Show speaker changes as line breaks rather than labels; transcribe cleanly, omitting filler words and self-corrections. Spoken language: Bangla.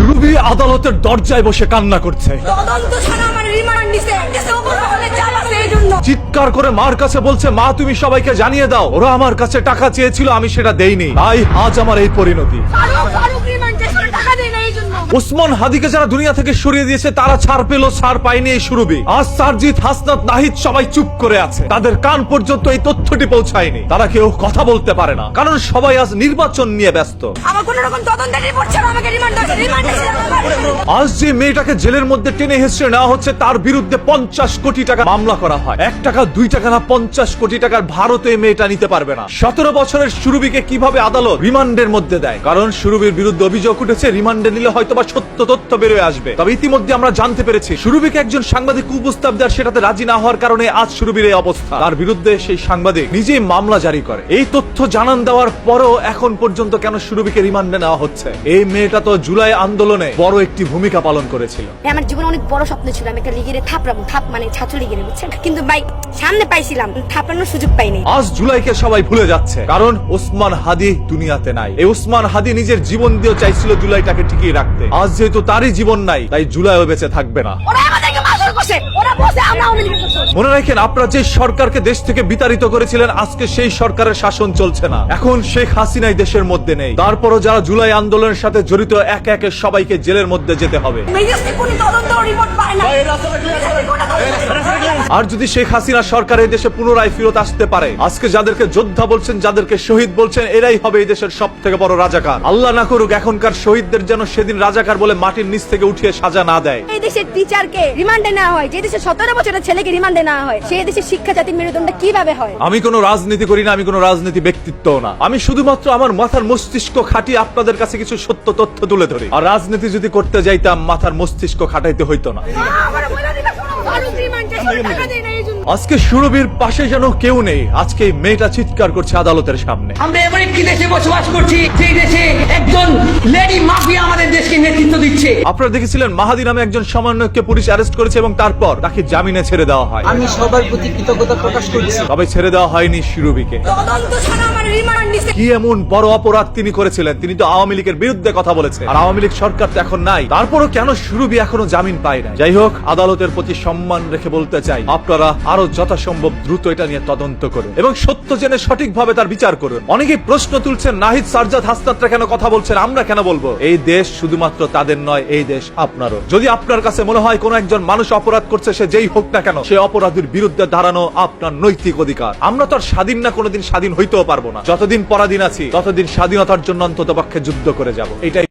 রুবি আদালতের দরজায় বসে কান্না করছে। চিৎকার করে মার কাছে বলছে, মা তুমি সবাইকে জানিয়ে দাও ওরা আমার কাছে টাকা চেয়েছিল, আমি সেটা দেইনি, তাই আজ আমার এই পরিণতি। ওসমান হাদিকে যারা দুনিয়া থেকে সরিয়ে দিয়েছে তারা ছাড় পেল, ছাড় পায়নি এই সুরভি। আজ সারজিৎ, হাসনাত, নাহিদ সবাই চুপ করে আছে, তাদের কান পর্যন্ত এই তথ্যটি পৌঁছায়নি। তারা কেউ কথা বলতে পারে না, কারণ সবাই আজ নির্বাচন নিয়ে ব্যস্ত। আজ যে মেয়েটাকে জেলের মধ্যে টেনে হেসড়ে নেওয়া হচ্ছে তার বিরুদ্ধে 50 কোটি টাকা মামলা করা হয়। 1 টাকা 2 টাকা না, 50 কোটি টাকার ভারতে মেয়েটা নিতে পারবে না। 17 বছরের সুরভিকে কিভাবে আদালত রিমান্ডের মধ্যে দেয়? কারণ সুরভির বিরুদ্ধে অভিযোগ উঠেছে, রিমান্ডে নিলে হয়তোবা সত্য তথ্য বেরোয় আসবে। তবে ইতিমধ্যে আমরা জানতে পেরেছি সুরভিকে একজন সাংবাদিক কুপ্রস্তাব দেওয়ার সেটাতে রাজি না হওয়ার কারণে আজ সুরভির এই অবস্থা। তার বিরুদ্ধে সেই সাংবাদিক নিজেই মামলা জারি করে। এই তথ্য জানান দেওয়ার পরও এখন পর্যন্ত কেন সুরভিকে রিমান্ডে নেওয়া হচ্ছে? এই মেয়েটা তো জুলাই আন্দোলনে বড় একটি ভূমিকা পালন করেছিল।
আমার জীবনে অনেক বড় স্বপ্ন ছিল আমি একটা লিগেরে থাপড়াবো, থাপ মানে ছাত্র লিগেরে, বুঝছেন? কিন্তু ভাই সামনে পাইছিলাম, থাপড়ানোর সুযোগ পাইনি।
আজ জুলাইকে সবাই ভুলে যাচ্ছে, কারণ ওসমান হাদি দুনিয়াতে নাই। এই ওসমান হাদি নিজের জীবন দিয়ে চাইছিল জুলাইটাকে টিকিয়ে রাখতে। আজ যেহেতু তারই জীবন নাই, তাই জুলাইও বেঁচে থাকবে না। মনে রাখেন, আপনারা যে সরকারকে দেশ থেকে বিতাড়িত করেছিলেন, আজকে সেই সরকারের শাসন চলছে না। এখন শেখ হাসিনাই দেশের মধ্যে নেই। তারপরও যারা জুলাই আন্দোলনের সাথে জড়িত, একে একে সবাইকে জেলের মধ্যে যেতে হবে। আর যদি শেখ হাসিনা সরকার এই দেশে পুনরায় ফিরত আসতে পারে, আজকে যাদেরকে যোদ্ধা বলছেন, যাদেরকে শহীদ বলছেন, এরাই হবে এই দেশের সব থেকে বড় রাজাকার। আল্লাহ না করুক এখনকার শহীদদের যেন সেদিন রাজাকার বলে মাটির নিচ থেকে উঠিয়ে সাজা না দেয়।
এই দেশের টিচারকে রিমান্ডে নেওয়া হয়, যে দেশে 17 বছরের ছেলেকে রিমান্ডে নেওয়া হয়, সেই দেশের শিক্ষা জাতির মেরুদণ্ড কিভাবে হয়?
আমি কোনো রাজনীতি করি না, আমি কোনো রাজনীতি ব্যক্তিত্ব না। আমি শুধুমাত্র আমার মাথার মস্তিষ্ক খাটিয়ে আপনাদের কাছে কিছু সত্য তথ্য তুলে ধরি। আর রাজনীতি যদি করতে যাইতাম, মাথার মস্তিষ্ক খাটাইতে হইতো না। আজকে সুরভির পাশে যেন কেউ নেই। আজকে মেয়েটা চিৎকার করছে আদালতের সামনে।
আমরা এমন একটি দেশে বসবাস করছি, সেই দেশে একজন লেডি মাফিয়া আমাদের দেশকে নেতৃত্ব দিচ্ছে।
আপনারা দেখেছিলেন মাহাদি নামে একজন সমন্বয়ককে পুলিশ অ্যারেস্ট করেছে এবং তারপর তাকে জামিনে ছেড়ে দেওয়া হয়।
আমি সবার প্রতি কৃতজ্ঞতা প্রকাশ করছি।
তবে ছেড়ে দেওয়া হয়নি সুরভিকে। কি এমন বড় অপরাধ তিনি করেছিলেন? তিনি তো আওয়ামী লীগের বিরুদ্ধে কথা বলেছে, আর আওয়ামী লীগ সরকার তো এখন নাই। তারপরও কেন সুরভি এখনো জামিন পায় না? যাই হোক, আদালতের প্রতি সম্মান রেখে বলতে চাই, আপনারা আরো যথাসম্ভব দ্রুত এটা নিয়ে তদন্ত করুন এবং সত্য জেনে সঠিকভাবে তার বিচার করুন। অনেকেই প্রশ্ন তুলছেন, নাহিদ, সারজাদ, হাসনাতরা কেন কথা বলছেন, আমরা কেন বলবো? এই দেশ শুধুমাত্র তাদের নয়, এই দেশ আপনারও। যদি আপনার কাছে মনে হয় কোন একজন মানুষ অপরাধ করছে, সে যেই হোক না কেন, সে অপরাধীর বিরুদ্ধে দাঁড়ানো আপনার নৈতিক অধিকার। আমরা তো আর স্বাধীন না, কোনোদিন স্বাধীন হইতেও পারবো না। যতদিন পরাধীন আছি ততদিন স্বাধীনতার জন্য অন্ততপক্ষে যুদ্ধ করে যাব। এটাই